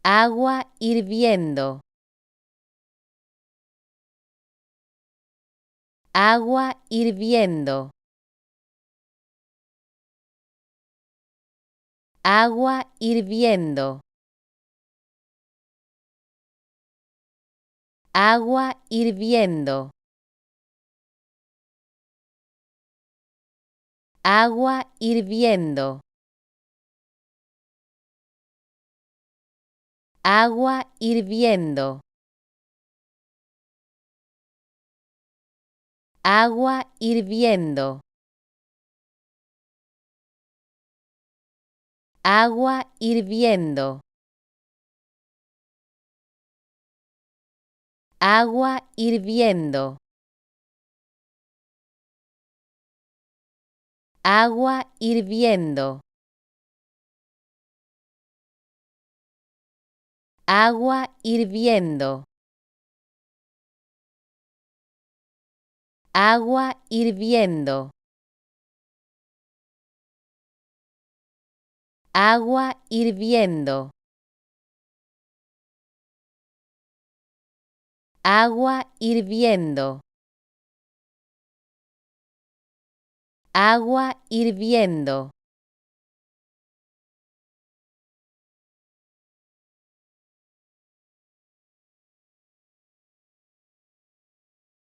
agua hirviendo, agua hirviendo, agua hirviendo, agua hirviendo, agua hirviendo, agua hirviendo, agua hirviendo, agua hirviendo, agua hirviendo, agua hirviendo, agua hirviendo, agua hirviendo, agua hirviendo, agua hirviendo, agua hirviendo.